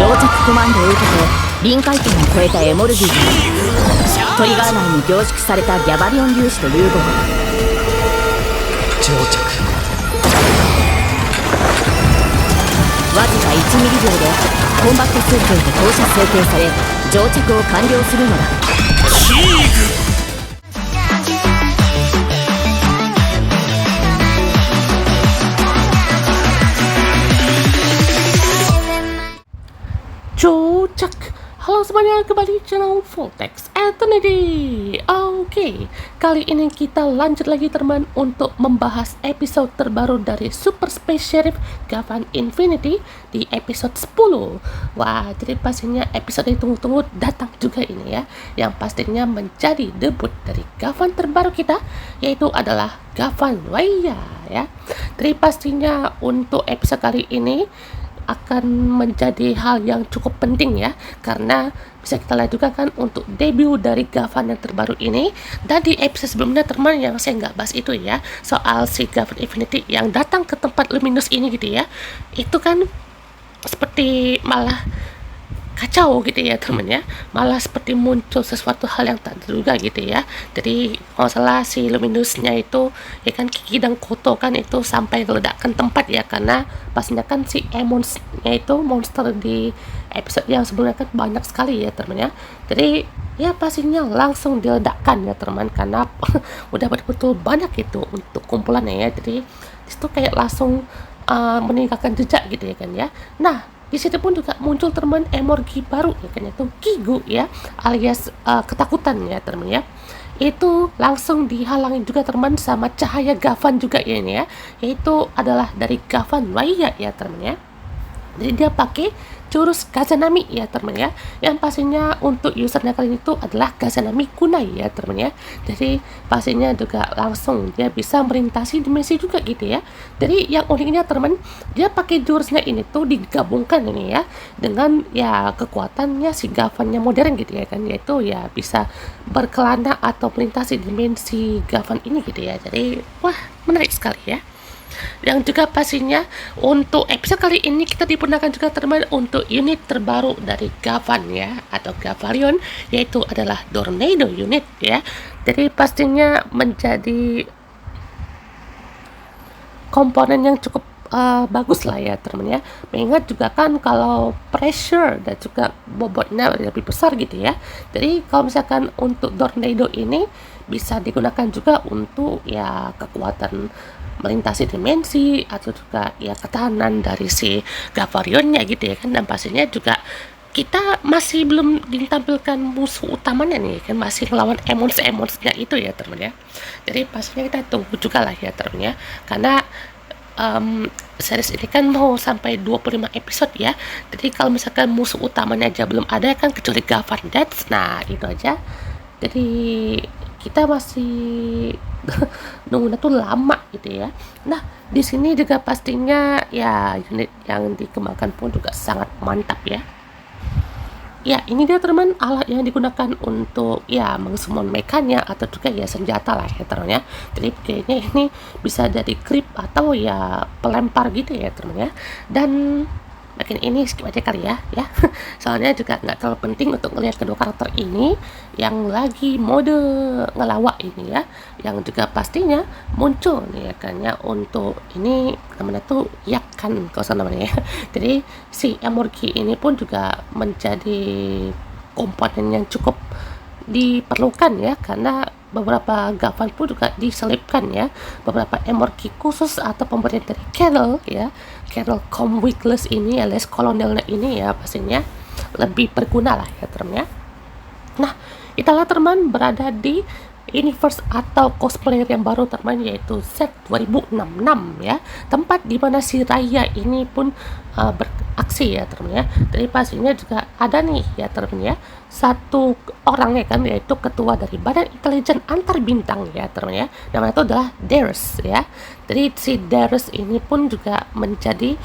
着コマンドを受けて臨界点を超えたエモルギーがトリガー内に凝縮されたギャバリオン粒子と融合。上着。わずか1ミリ秒でコンバットスーツへと投射成形され乗着を完了するのだ。キーグ。Cocok. Halo semuanya, kembali di channel Voltex Eternity. Oke, kali ini kita lanjut lagi teman untuk membahas episode terbaru dari Super Space Sheriff Gavan Infinity di episode 10. Wah, jadi pastinya episode yang tunggu-tunggu datang juga ini ya, yang pastinya menjadi debut dari Gavan terbaru kita, yaitu adalah Gavan Waya ya. Jadi pastinya untuk episode kali ini akan menjadi hal yang cukup penting ya, karena bisa kita lihat juga kan untuk debut dari Gavan yang terbaru ini. Dan di episode sebelumnya teman yang saya nggak bahas itu ya, soal si Gavan Infinity yang datang ke tempat Luminous ini gitu ya, itu kan seperti malah kacau gitu ya teman ya, malah seperti muncul sesuatu hal yang tak terduga gitu ya. Jadi kalau salah si Luminousnya itu ya kan Kiki dan Koto kan itu sampai meledakkan tempat ya, karena pastinya kan si Emonsnya itu monster di episode yang sebelumnya kan banyak sekali ya teman ya. Jadi ya pastinya langsung diledakkan ya teman, karena udah betul-betul banyak itu untuk kumpulannya ya. Jadi itu kayak langsung meninggalkan jejak gitu ya kan ya. Nah, di situ pun juga muncul teman Emorgi baru ya kan, yaitu Kigu ya, alias ketakutan ya teman ya. Itu langsung dihalangi juga teman sama cahaya Gavan juga ya ini ya, yaitu adalah dari Gavan Waya ya teman ya. Jadi dia pakai jurus Gazanami ya teman ya, yang pastinya untuk usernya kali ini itu adalah Gazanami Kunai ya teman ya. Jadi pastinya juga langsung dia bisa merintasi dimensi juga gitu ya. Jadi yang uniknya teman, dia pakai jurusnya ini tuh digabungkan ini ya dengan ya kekuatannya si Gavannya modern gitu ya kan, yaitu ya bisa berkelana atau melintasi dimensi Gavan ini gitu ya. Jadi wah, menarik sekali ya. Yang juga pastinya untuk episode kali ini kita digunakan juga teman untuk unit terbaru dari Gavan ya, atau Gavarion, yaitu adalah Tornado unit ya. Jadi pastinya menjadi komponen yang cukup bagus lah ya teman ya. Mengingat juga kan kalau pressure dan juga bobotnya lebih besar gitu ya. Jadi kalau misalkan untuk Tornado ini bisa digunakan juga untuk ya kekuatan melintasi dimensi atau juga ya ketahanan dari si Gavarionnya gitu ya kan. Dan pastinya juga kita masih belum ditampilkan musuh utamanya nih kan, masih melawan emonsnya itu ya teman ya. Jadi pastinya kita tunggu juga lah ya teman ya, karena series ini kan mau sampai 25 episode ya. Jadi kalau misalkan musuh utamanya aja belum ada kan, kecuali Gavan Dance, nah itu aja. Jadi kita masih nunggunya tuh lama gitu ya. Nah, di sini juga pastinya ya unit yang dikembangkan pun juga sangat mantap ya. Ya, ini dia teman alat yang digunakan untuk ya mengsummon mekannya atau juga ya senjata lah ya teman ya. Jadi kayaknya ini bisa jadi grip atau ya pelempar gitu ya teman ya. Dan makin ini skip aja kali ya soalnya juga nggak terlalu penting untuk melihat kedua karakter ini yang lagi mode ngelawak ini ya, yang juga pastinya muncul nih ya kan ya. Untuk ini namanya tuh Yakan kalau namanya ya. Jadi si Emorgi ini pun juga menjadi komponen yang cukup diperlukan ya, karena beberapa Gavan pun juga diselipkan ya beberapa Emorgi khusus atau pemberian dari Carol ya, Carol Comwigless ini alias kolonelnya ini ya, pastinya lebih berguna lah ya teman ya. Nah, itulah teman berada di universe atau cosplayer yang baru teman, yaitu set 2066 ya, tempat dimana si Raya ini pun beraksi ya teman ya. Jadi pastinya juga ada nih ya teman ya, satu orang ya kan, yaitu ketua dari Badan Intelijen Antar Bintang ya teman ya, namanya itu adalah Darius ya. Jadi si Darius ini pun juga menjadi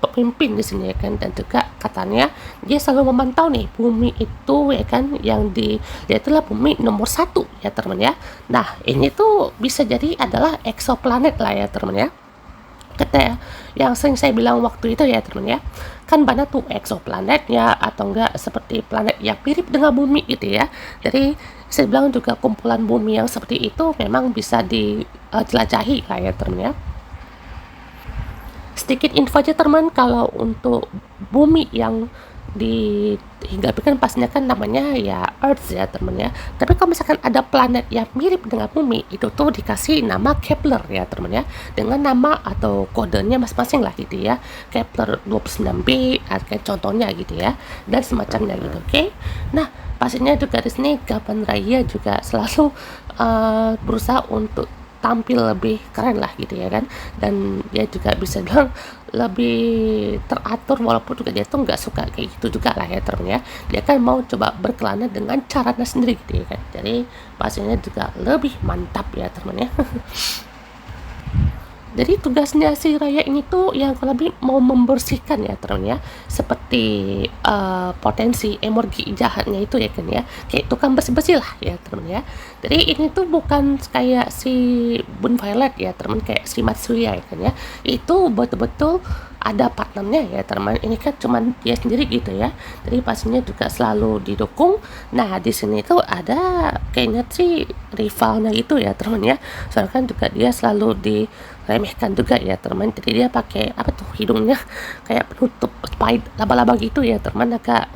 pemimpin di sini ya kan, dan juga katanya dia selalu memantau nih bumi itu ya kan, yang dia itulah bumi nomor 1 ya teman ya. Nah, ini tuh bisa jadi adalah exoplanet lah ya teman ya. Kata yang sering saya bilang waktu itu ya teman ya, kan banyak tuh exoplanetnya atau enggak seperti planet yang mirip dengan bumi gitu ya. Jadi saya bilang juga kumpulan bumi yang seperti itu memang bisa dijelajahi lah ya teman ya. Sedikit info aja teman, kalau untuk bumi yang dihinggapi kan pastinya kan namanya ya Earth ya teman ya. Tapi kalau misalkan ada planet yang mirip dengan bumi, itu tuh dikasih nama Kepler ya teman ya, dengan nama atau kodenya masing-masing lah gitu ya. Kepler 29b kayak contohnya gitu ya, dan semacamnya gitu. Oke. Nah, pastinya juga di sini Gavan Raya juga selalu berusaha untuk tampil lebih keren lah gitu ya kan, dan dia juga bisa bilang lebih teratur, walaupun juga dia tuh nggak suka kayak gitu juga lah ya temen ya. Dia kan mau coba berkelana dengan caranya sendiri gitu ya kan, jadi pastinya juga lebih mantap ya temen ya. Jadi tugasnya si Raya ini tuh yang lebih mau membersihkan ya teman ya, seperti potensi energi jahatnya itu ya kan ya, kayak tukang bersih-bersih lah ya teman ya. Jadi ini tuh bukan kayak si Bun Violet ya teman, kayak si Matsuya ya kan ya, itu betul-betul ada partnernya ya teman. Ini kan cuman dia sendiri gitu ya, jadi pastinya juga selalu didukung. Nah di sini tuh ada kayaknya sih rivalnya gitu ya teman ya, soalnya kan juga dia selalu diremehkan juga ya teman. Jadi dia pakai apa tuh, hidungnya kayak penutup spide laba-laba gitu ya teman, agak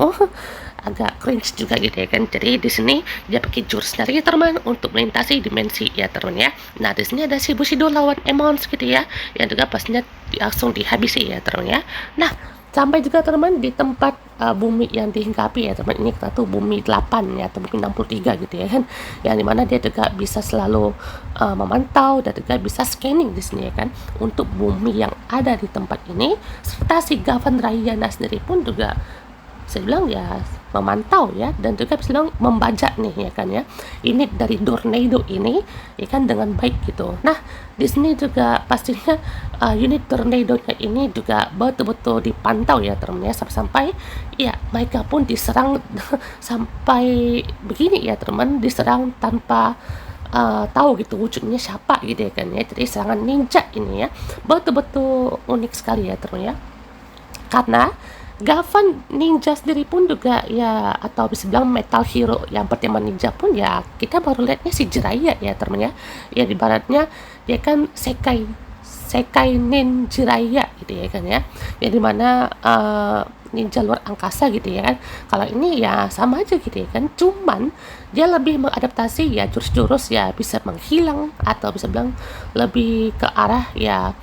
cringe juga gitu ya kan. Jadi di sini dia pakai jurusnya ya teman untuk melintasi dimensi ya teman ya. Nah di sini ada si Bushido lawan Emons gitu ya, yang juga pastinya langsung dihabisi ya teman ya. Nah sampai juga teman di tempat bumi yang dihinggapi ya teman, ini kita tuh bumi 8 ya atau bumi 63 gitu ya kan, yang dimana dia juga bisa selalu memantau dan juga bisa scanning di sini ya kan, untuk bumi yang ada di tempat ini. Serta si Gavan Rayana sendiri pun juga saya bilang ya memantau ya, dan juga bisa bilang membajak nih ya kan ya, ini dari tornado ini ya kan dengan baik gitu. Nah di sini juga pastinya unit tornadonya ini juga betul-betul dipantau ya teman ya, sampai ya mereka pun diserang sampai begini ya teman, diserang tanpa tahu gitu wujudnya siapa gitu ya kan ya. Jadi serangan ninja ini ya betul-betul unik sekali ya teman ya, karena Gavan ninja sendiri pun juga ya, atau bisa bilang metal hero yang bertema ninja pun ya, kita baru lihatnya si Jiraiya ya teman ya. Ya di baratnya dia kan Sekai Nin Jiraiya gitu ya kan ya, yang dimana ninja luar angkasa gitu ya kan. Kalau ini ya sama aja gitu ya kan, cuman dia lebih mengadaptasi ya jurus-jurus ya bisa menghilang, atau bisa bilang lebih ke arah ya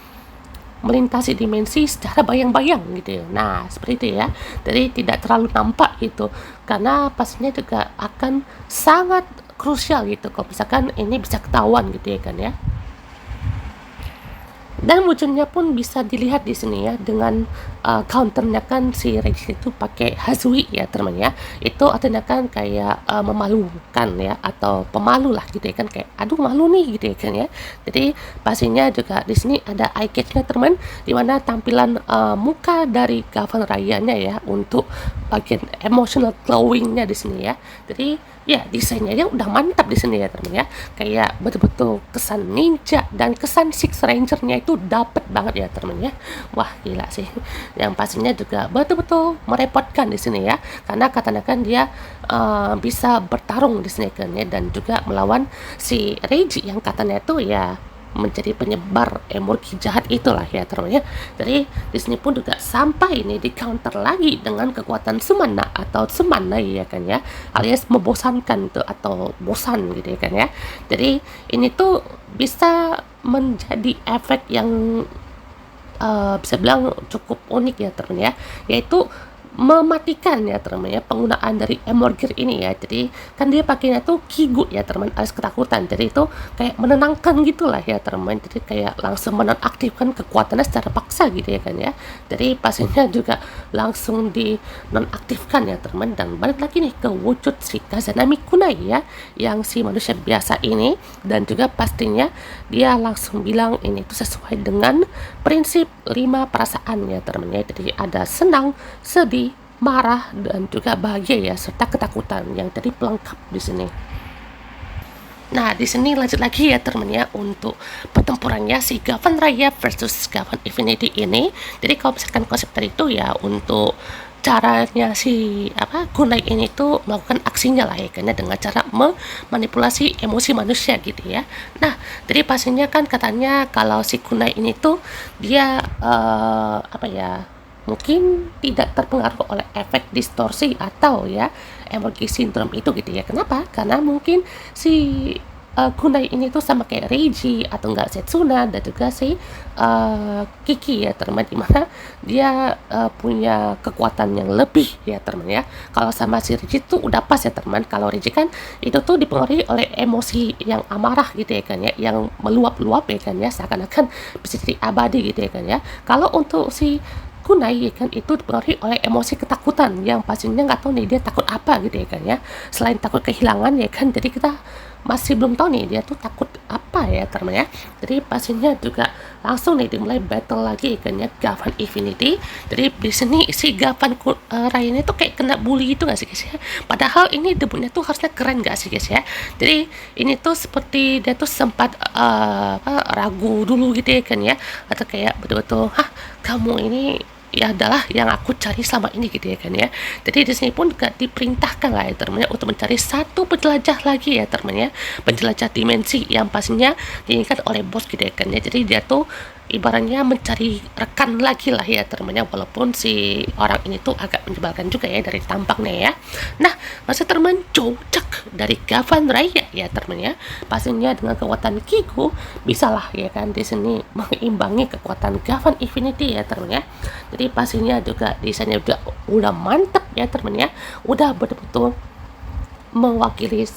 melintasi dimensi secara bayang-bayang gitu ya. Nah seperti itu ya, jadi tidak terlalu nampak gitu, karena pastinya juga akan sangat krusial gitu kalau misalkan ini bisa ketahuan gitu ya kan ya. Dan wujudnya pun bisa dilihat di sini ya, dengan counternya kan si Regis itu pakai Hazui ya teman ya. Itu artinya kan kayak memalukan ya, atau pemalu lah gitu ya kan, kayak aduh malu nih gitu ya kan ya. Jadi pastinya juga di sini ada eye catch-nya teman, dimana tampilan muka dari Gavan Rayanya ya untuk bagian emotional glowing-nya di sini ya. Jadi ya desainnya dia udah mantap di sini ya teman ya, kayak betul-betul kesan ninja dan kesan Six Ranger-nya itu dapet banget ya teman ya. Wah gila sih, yang pastinya juga betul-betul merepotkan di sini ya, karena katanya kan dia bisa bertarung di sini kan ya, dan juga melawan si Reiji yang katanya itu ya menjadi penyebar emosi jahat itulah ya teman ya. Jadi di sini pun juga sampai ini di counter lagi dengan kekuatan semana atau semana ya kan ya, alias membosankan tuh atau bosan gitu ya kan ya. Jadi ini tuh bisa menjadi efek yang bisa bilang cukup unik ya teman ya, yaitu mematikan ya teman ya penggunaan dari Emorgir ini ya. Jadi kan dia pakainya tuh kigu ya teman, alias ketakutan. Jadi itu kayak menenangkan gitulah ya teman, jadi kayak langsung menonaktifkan kekuatannya secara paksa gitu ya kan ya. Jadi pastinya juga langsung dinonaktifkan ya teman, dan balik lagi nih ke wujud si Kazanami Kunai ya, yang si manusia biasa ini. Dan juga pastinya dia langsung bilang ini tuh sesuai dengan prinsip 5 perasaan ya teman ya. Jadi ada senang, sedih, marah, dan juga bahagia ya, serta ketakutan yang tadi pelengkap di sini. Nah, di sini lanjut lagi ya teman ya untuk pertempurannya si Gavan Raya versus Gavan Infinity ini. Jadi kalau misalkan konsep tadi itu ya untuk caranya si Kunai ini tuh melakukan aksinya lah ya karena dengan cara memanipulasi emosi manusia gitu ya. Nah, jadi pastinya kan katanya kalau si Kunai ini tuh dia mungkin tidak terpengaruh oleh efek distorsi atau ya Emerge syndrome itu gitu ya. Kenapa? Karena mungkin si Kunai ini tuh sama kayak Reiji atau enggak Setsuna dan juga si Kiki ya teman, dimana dia punya kekuatan yang lebih ya teman ya. Kalau sama si Reiji tuh udah pas ya teman. Kalau Reiji kan itu tuh dipengaruhi oleh emosi yang amarah gitu ya kan ya, yang meluap-luap ya kan ya, seakan-akan bisa jadi abadi gitu ya kan ya. Kalau untuk si Kunai ya kan itu dipengaruhi oleh emosi ketakutan yang pastinya nggak tahu nih dia takut apa gitu ya kan ya, selain takut kehilangan ya kan, jadi kita masih belum tahu nih dia tuh takut apa ya teman ya. Jadi pastinya juga langsung nih dimulai battle lagi ya kan ya, Gavan Infinity. Jadi di sini si Gavan Raya ini tuh kayak kena bully gitu nggak sih guys ya, padahal ini debutnya tuh harusnya keren nggak sih guys ya. Jadi ini tuh seperti dia tuh sempat ragu dulu gitu ya kan ya, atau kayak betul-betul kamu ini ya adalah yang aku cari selama ini gitu ya kan ya. Jadi di sini pun juga diperintahkan lah ya teman ya untuk mencari satu penjelajah lagi ya teman ya, penjelajah dimensi yang pastinya diinginkan oleh bos gitu ya kan ya. Jadi dia tuh ibaratnya mencari rekan lagi lah ya teman-teman, walaupun si orang ini tuh agak menyebalkan juga ya dari tampangnya ya. Nah, masa teman cocok dari Gavan Raya ya teman ya, pastinya dengan kekuatan Kiku bisa lah ya kan di sini mengimbangi kekuatan Gavan Infinity ya teman ya. Jadi pastinya juga desainnya udah mantep ya teman ya, udah betul-betul mewakili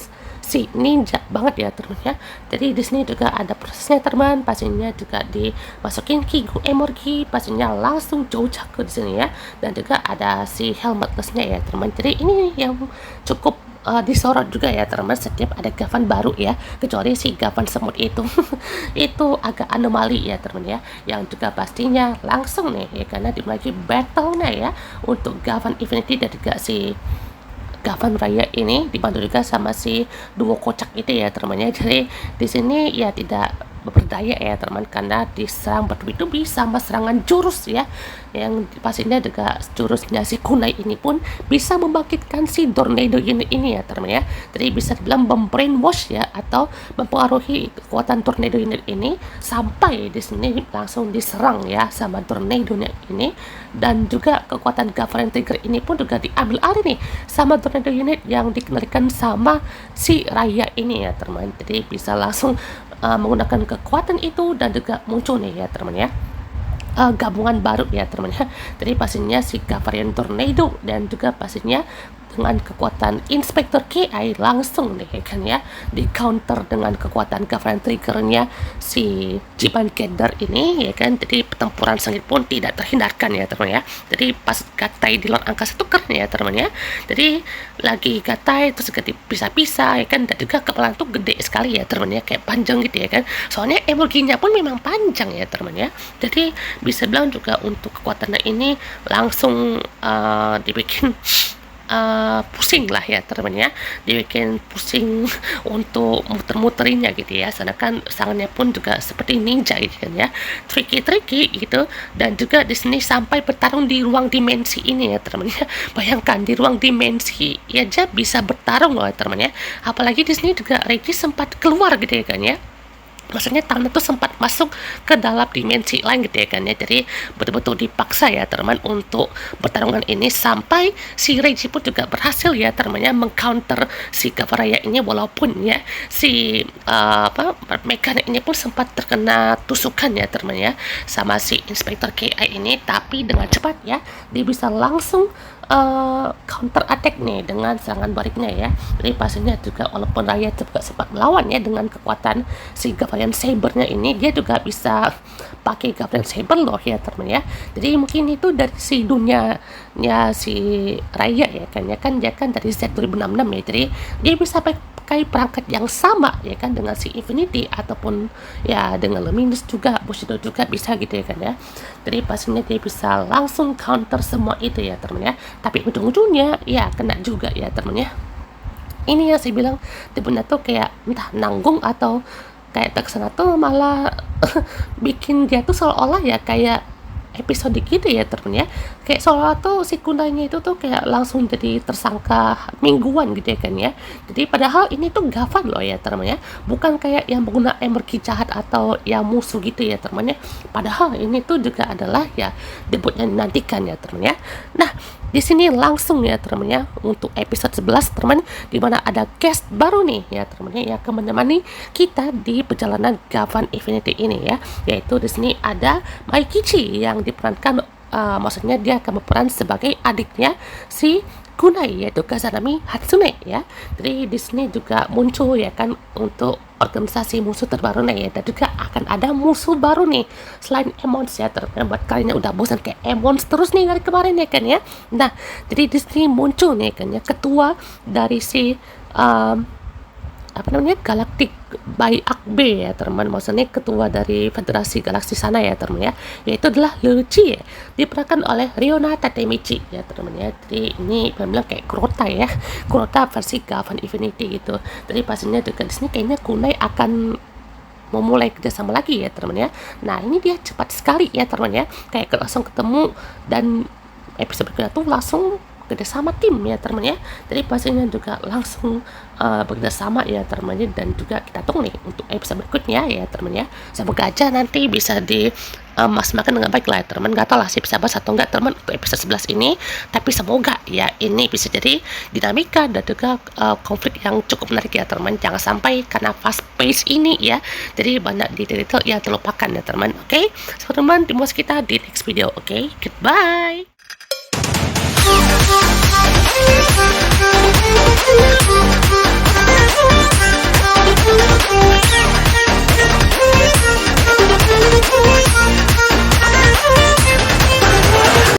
si ninja banget ya teman ya. Jadi di sini juga ada prosesnya teman, pastinya juga dimasukin Kiku Emerge, pastinya langsung Jouchaku di sini ya, dan juga ada si helmetlessnya ya teman. Jadi ini yang cukup disorot juga ya teman, setiap ada Gavan baru ya, kecuali si Gavan semut itu itu agak anomali ya teman ya, yang juga pastinya langsung nih ya karena dimulai battle-nya ya untuk Gavan Infinity dan juga si Gavan Raya ini dibantu juga sama si duo kocak itu ya teman ya. Jadi di sini ya tidak berdaya ya teman, karena diserang bertubi-tubi sama serangan jurus ya, yang pastinya juga jurusnya si Kunai ini pun bisa membangkitkan si tornado unit ini ya teman ya. Jadi bisa dibilang membrainwash ya atau mempengaruhi kekuatan tornado unit ini sampai di sini langsung diserang ya sama tornado unit ini, dan juga kekuatan Gavan Trigger ini pun juga diambil alih nih sama tornado unit yang dikendalikan sama si Raya ini ya teman. Jadi bisa langsung menggunakan kekuatan itu dan juga muncul nih ya teman ya gabungan baru ya teman ya. Jadi pastinya si Gavarian Tornado dan juga pastinya dengan kekuatan Inspector KI langsung deh kan ya, di counter dengan kekuatan Gavarian Triggernya si Jiban Gender ini ya kan. Jadi pertempuran sengit pun tidak terhindarkan ya teman ya. Jadi pas gatai di luar angkasa itu keren ya teman ya. Jadi lagi gatai terus juga dipisah-pisah ya kan, dan juga kepala tuh gede sekali ya teman ya, kayak panjang gitu ya kan, soalnya emulginya pun memang panjang ya teman ya. Jadi bisa bilang juga untuk kekuatannya ini langsung dibikin pusing lah ya teman ya, dibikin pusing untuk muter-muterinya gitu ya. Sedangkan serangannya pun juga seperti ninja gitu kan ya, tricky gitu. Dan juga di sini sampai bertarung di ruang dimensi ini ya teman ya. Bayangkan di ruang dimensi ya aja bisa bertarung loh ya teman ya. Apalagi di sini juga Reiji sempat keluar gitu ya kan ya, maksudnya tanah tuh sempat masuk ke dalam dimensi lain gitu ya kan ya. Jadi betul-betul dipaksa ya teman untuk pertarungan ini, sampai si Reiji pun juga berhasil ya temannya mengcounter si Gavaraya ini, walaupun ya si mekanik ini pun sempat terkena tusukan ya teman ya sama si Inspector KI ini, tapi dengan cepat ya dia bisa langsung counter attack nih dengan serangan baliknya ya. Jadi pastinya juga walaupun Raya juga sempat melawan ya dengan kekuatan si Gavarian Sabernya ini, dia juga bisa pakai Gavarian Saber loh ya teman ya. Jadi mungkin itu dari si dunianya si Raya ya kan ya, kan dia kan dari Z 2066 ya, jadi dia bisa pakai perangkat yang sama ya kan dengan si Infinity ataupun ya dengan Luminous juga, Bushido juga bisa gitu ya kan ya. Jadi pastinya dia bisa langsung counter semua itu ya teman ya, tapi ujung-ujungnya ya kena juga ya teman ya. ini yang saya bilang debutnya tuh kayak entah nanggung atau kayak terkesan tuh malah bikin dia tuh seolah-olah ya kayak episode gitu ya temen ya, kayak seolah tuh si Kunainya itu tuh kayak langsung jadi tersangka mingguan gitu ya kan ya. Jadi padahal ini tuh Gavan loh ya temen ya, bukan kayak yang pengguna energi jahat atau yang musuh gitu ya temen ya. Padahal ini tuh juga adalah ya debutnya dinantikan ya temen ya. Nah di sini langsung ya temen ya untuk episode 11 temen, dimana ada guest baru nih ya temen ya, yang akan menemani kita di perjalanan Gavan Infinity ini ya, yaitu di sini ada Maikichi yang diperankan maksudnya dia akan berperan sebagai adiknya si Kunai, yaitu Kazanami Hatsune ya. Jadi di sini juga muncul ya kan untuk organisasi musuh terbaru nih ya, dan juga akan ada musuh baru nih selain Emons ya, buat kalian yang udah bosan kayak Emons terus nih dari kemarin ya kan ya. Nah jadi di sini muncul nih kan ya ketua dari si apa namanya Galactic by Akbe ya teman, maksudnya ketua dari Federasi Galaksi sana ya teman ya, yaitu adalah Yoruchi ya, diperankan oleh Ryona Tatemichi ya teman ya. Jadi ini bilang kayak Kurota ya, Kurota versi Gavan Infinity gitu. Jadi pastinya juga di sini kayaknya Kunai akan memulai kerjasama lagi ya teman ya. Nah ini dia cepat sekali ya teman ya, kayak langsung ketemu dan episode berikutnya tuh langsung kerjasama tim ya teman ya. Jadi pastinya juga langsung bekerjasama ya teman ya, dan juga kita tunggu nih untuk episode berikutnya ya teman ya. Semoga aja nanti bisa di maksimalkan dengan baik lah ya teman. Gak tau lah sih bisa bahas atau enggak teman untuk episode 11 ini, tapi semoga ya ini bisa jadi dinamika dan juga konflik yang cukup menarik ya teman. Jangan sampai karena fast pace ini ya jadi banyak detail yang terlupakan ya teman. Oke, so teman di kita di next video. Oke, goodbye. Thank you.